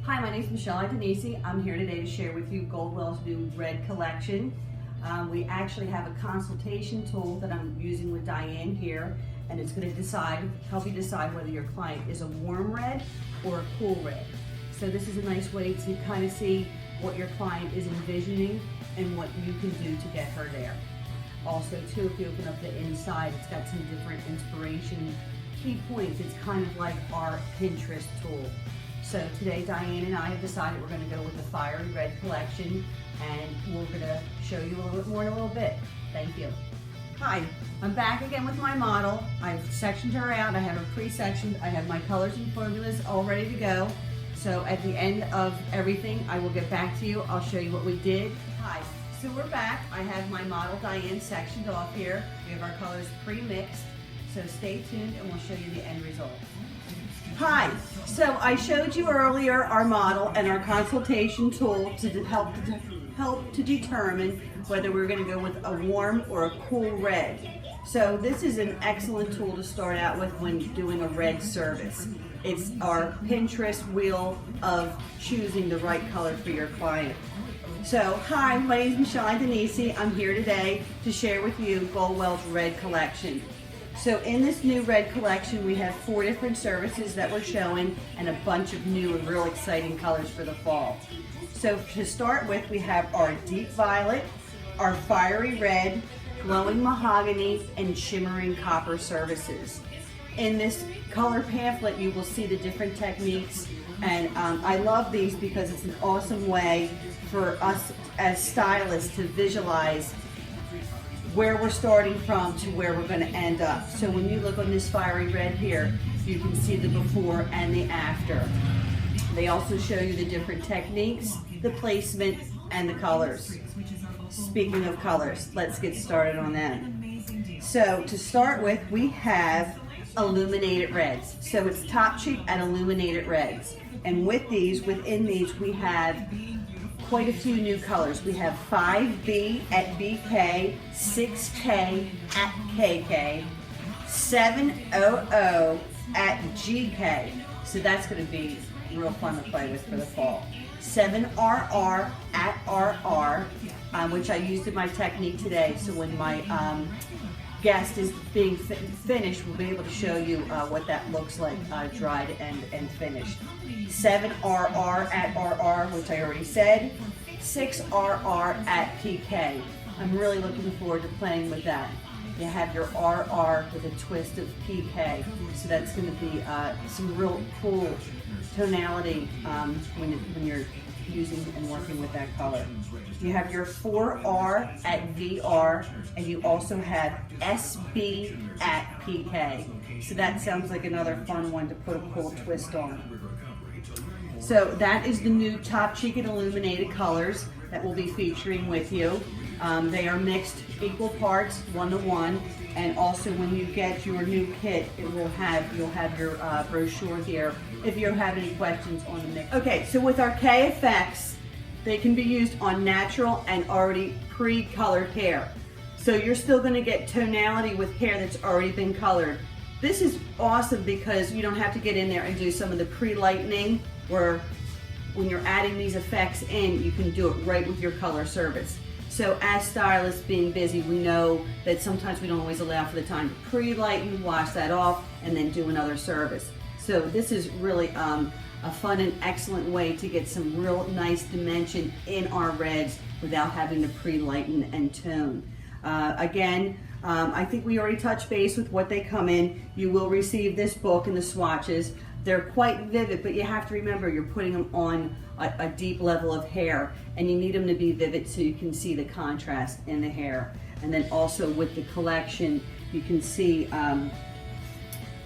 Hi, my name is Iadonisi. I'm here today to share with you Goldwell's new red collection. We actually have a consultation tool that I'm using with Diane here, and it's going to help you decide whether your client is a warm red or a cool red. So this is a nice way to kind of see what your client is envisioning and what you can do to get her there. Also too, if you open up the inside, it's got some different inspiration key points. It's kind of like our Pinterest tool. So today Diane and I have decided we're going to go with the fiery red collection, and we're going to show you a little bit more in a little bit. Thank you. Hi, I'm back again with my model. I've sectioned her out. I have her pre-sectioned. I have my colors and formulas all ready to go. So at the end of everything, I will get back to you. I'll show you what we did. Hi, so we're back. I have my model Diane sectioned off here. We have our colors pre-mixed. So stay tuned and we'll show you the end result. Hi, so I showed you earlier our model and our consultation tool to help to determine whether we're going to go with a warm or a cool red. So this is an excellent tool to start out with when doing a red service. It's our Pinterest wheel of choosing the right color for your client. So hi, my name is Iadonisi. I'm here today to share with you Goldwell's red collection. So in this new red collection, we have 4 different services that we're showing and a bunch of new and real exciting colors for the fall. So to start with, we have our deep violet, our fiery red, glowing mahogany, and shimmering copper services. In this color pamphlet, you will see the different techniques, and I love these because it's an awesome way for us as stylists to visualize where we're starting from to where we're going to end up. So when you look on this fiery red here, you can see the before and the after. They also show you the different techniques, the placement, and the colors. Speaking of colors, let's get started on them. So to start with, we have illuminated reds. So it's top cheek and illuminated reds. And within these, we have quite a few new colors. We have 5B at BK, 6K at KK, 700 at GK. So that's going to be real fun to play with for the fall. 7RR at RR, which I used in my technique today. So when my guest is being finished, we'll be able to show you what that looks like dried and finished. 7RR at RR, which I already said. 6RR at PK. I'm really looking forward to playing with that. You have your RR with a twist of PK, so that's going to be some real cool tonality when you're using and working with that color. You have your 4R at VR, and you also have SB at PK. So that sounds like another fun one to put a cool twist on. So that is the new top cheek and illuminated colors that we'll be featuring with you. They are mixed equal parts, 1-to-1, and also when you get your new kit, you'll have your brochure here if you have any questions on the mix. Okay, so with our K effects, they can be used on natural and already pre-colored hair. So you're still going to get tonality with hair that's already been colored. This is awesome because you don't have to get in there and do some of the pre-lightening, where when you're adding these effects in, you can do it right with your color service. So as stylists being busy, we know that sometimes we don't always allow for the time to pre-lighten, wash that off, and then do another service. So this is really a fun and excellent way to get some real nice dimension in our reds without having to pre-lighten and tone. Again, I think we already touched base with what they come in. You will receive this book and the swatches. They're quite vivid, but you have to remember you're putting them on a deep level of hair, and you need them to be vivid so you can see the contrast in the hair. And then also with the collection, you can see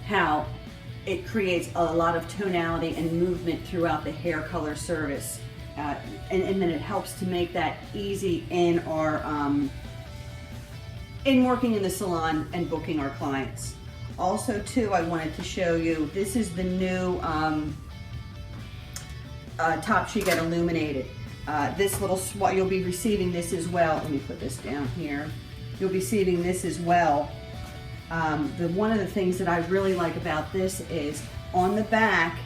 how it creates a lot of tonality and movement throughout the hair color service. And then it helps to make that easy in our in working in the salon and booking our clients. Also too, I wanted to show you, this is the new top cheek at illuminated. This little swatch, you'll be receiving this as well. Let me put this down here. You'll be receiving this as well. One of the things that I really like about this is on the back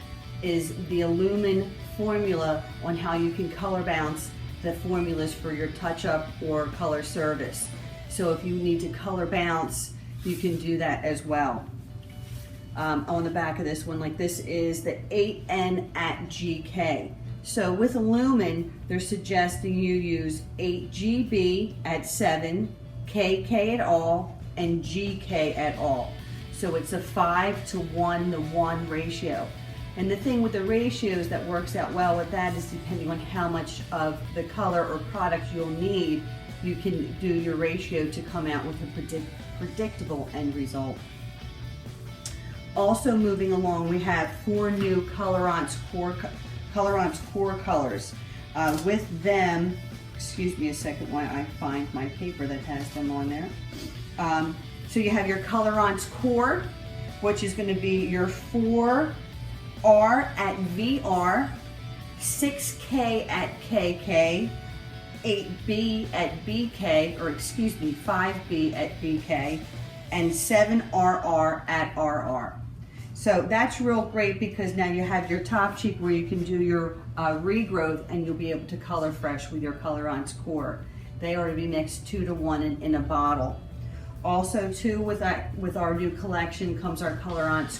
is the Illumin formula on how you can color bounce the formulas for your touch-up or color service. So if you need to color bounce, you can do that as well. On the back of this one, like this is the 8N at GK. So with Lumen, they're suggesting you use 8 GB at 7, KK at all, and GK at all. So it's a 5:1 ratio. And the thing with the ratios that works out well with that is depending on how much of the color or product you'll need, you can do your ratio to come out with a predictable end result. Also moving along, we have 4 new Colorants Core colors. With them, excuse me a second while I find my paper that has them on there. So you have your Colorants Core, which is going to be your 4R at VR, 6K at KK, 8B at BK, or excuse me, 5B at BK, and 7RR at RR. So that's real great because now you have your top cheek where you can do your regrowth, and you'll be able to color fresh with your Colorants Core. They are to be mixed 2:1 in a bottle. Also too, with our new collection comes our Colorants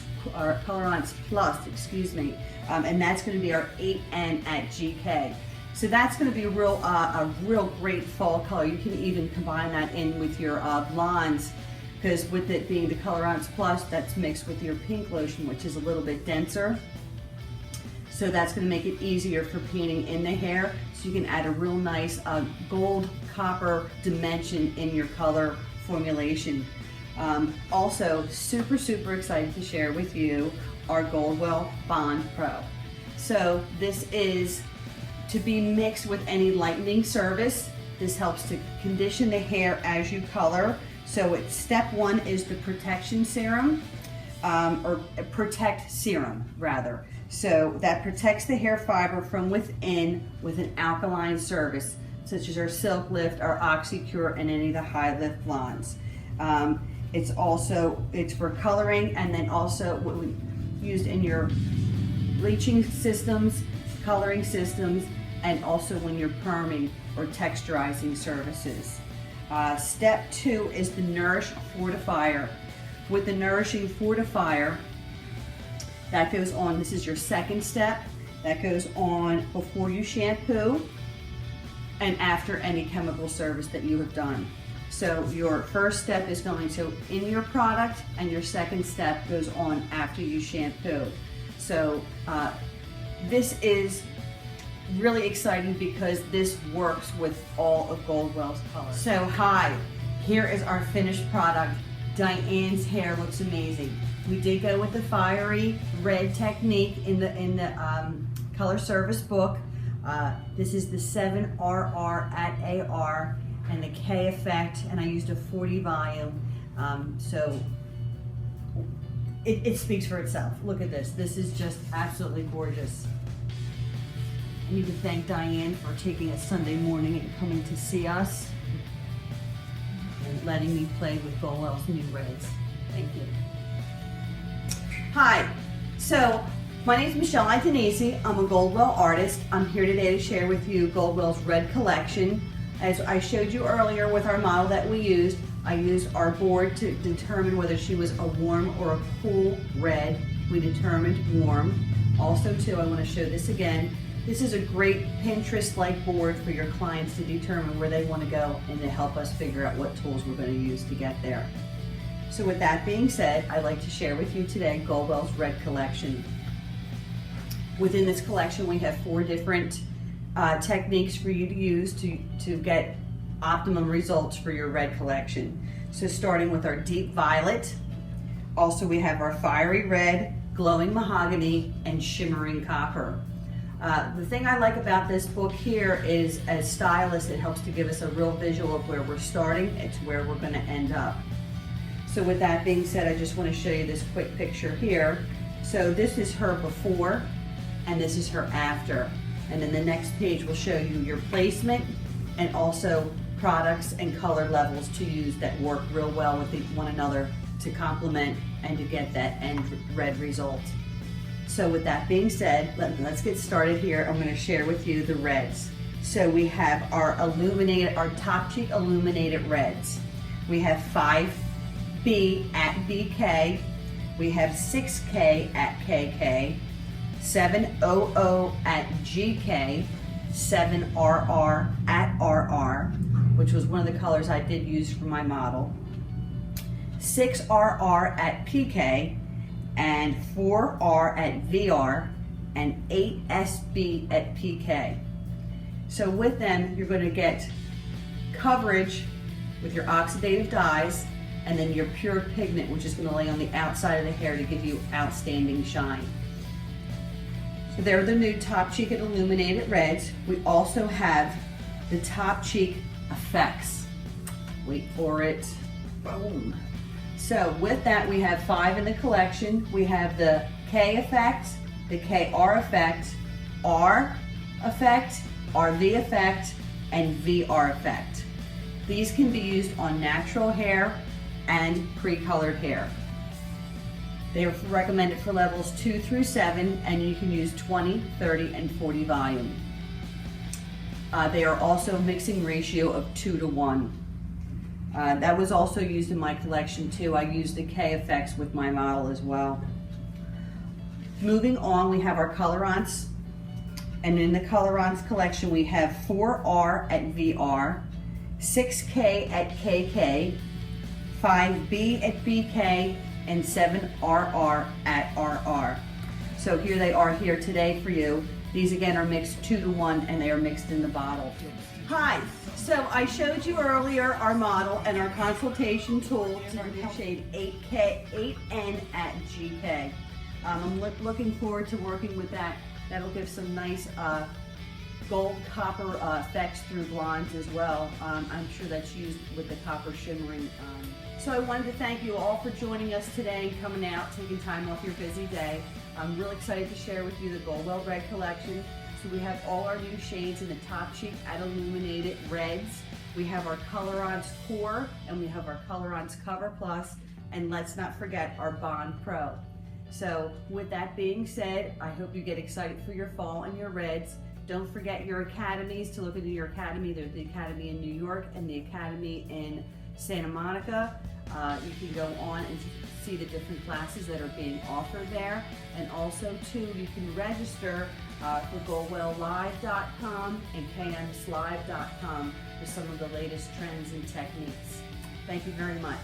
Plus, excuse me, and that's going to be our 8N at GK. So that's going to be a real great fall color. You can even combine that in with your blondes, because with it being the Colorants Plus, that's mixed with your pink lotion, which is a little bit denser. So that's going to make it easier for painting in the hair. So you can add a real nice gold copper dimension in your color formulation. Also, super excited to share with you our Goldwell Bond Pro. So this is to be mixed with any lightening service. This helps to condition the hair as you color. So it's step 1 is the protection serum, or protect serum rather. So that protects the hair fiber from within with an alkaline service, such as our Silk Lift, our OxyCure, and any of the high lift blondes. It's for coloring, and then also what we used in your bleaching systems, coloring systems, and also when you're perming or texturizing services. Step 2 is the Nourish Fortifier. With the Nourishing Fortifier, that goes on, this is your second step, that goes on before you shampoo and after any chemical service that you have done. So your first step is going to in your product, and your second step goes on after you shampoo. So this is really exciting because this works with all of Goldwell's colors. So hi, here is our finished product. Diane's hair looks amazing. We did go with the fiery red technique in the color service book. This is the 7RR at AR and the K effect, and I used a 40 volume. So it speaks for itself. Look at this. This is just absolutely gorgeous. I need to thank Diane for taking a Sunday morning and coming to see us and letting me play with Goldwell's new reds. Thank you. Hi, so my name is Michelle Iadonisi. I'm a Goldwell artist. I'm here today to share with you Goldwell's red collection. As I showed you earlier with our model that we used, I used our board to determine whether she was a warm or a cool red. We determined warm. Also too, I want to show this again. This is a great Pinterest-like board for your clients to determine where they want to go and to help us figure out what tools we're going to use to get there. So with that being said, I'd like to share with you today Goldwell's red collection. Within this collection, we have 4 different techniques for you to use to get optimum results for your red collection. So starting with our deep violet, also we have our fiery red, glowing mahogany, and shimmering copper. The thing I like about this book here is, as stylists, it helps to give us a real visual of where we're starting and to where we're going to end up. So with that being said, I just want to show you this quick picture here. So this is her before, and this is her after. And then the next page will show you your placement and also products and color levels to use that work real well with one another to complement and to get that end red result. So with that being said, let's get started here. I'm going to share with you the reds. So we have our top cheek illuminated reds. We have 5B at BK. We have 6K at KK, 700 at GK, 7RR at RR, which was one of the colors I did use for my model, 6RR at PK, and 4R at VR, and 8SB at PK. So with them, you're going to get coverage with your oxidative dyes, and then your pure pigment, which is going to lay on the outside of the hair to give you outstanding shine. So they're the new top cheek and illuminated reds. We also have the top cheek effects. Wait for it. Boom. So with that, we have 5 in the collection. We have the K effect, the KR effect, R effect, RV effect, and VR effect. These can be used on natural hair and pre-colored hair. They are recommended for levels 2 through 7, and you can use 20, 30, and 40 volume. They are also a mixing ratio of 2 to 1. That was also used in my collection too. I used the K effects with my model as well. Moving on, we have our colorants. And in the colorants collection, we have 4R at VR, 6K at KK, 5B at BK, and 7RR at RR. So here they are here today for you. These again are mixed 2 to 1, and they are mixed in the bottle. Hi, so I showed you earlier our model and our consultation tool to the shade 8N at GK. I'm looking forward to working with that. That'll give some nice gold copper effects through blondes as well. I'm sure that's used with the copper shimmering. So I wanted to thank you all for joining us today and coming out, taking time off your busy day. I'm really excited to share with you the Goldwell Red Collection. So we have all our new shades in the top cheek at illuminated reds. We have our Colorants Core, and we have our Colorants Cover Plus, and let's not forget our Bond Pro. So with that being said, I hope you get excited for your fall and your reds. Don't forget your academies to look into your academy. There's the Academy in New York and the Academy in Santa Monica. You can go on and see the different classes that are being offered there. And also too, you can register for GoldwellLive.com and KMsLive.com for some of the latest trends and techniques. Thank you very much.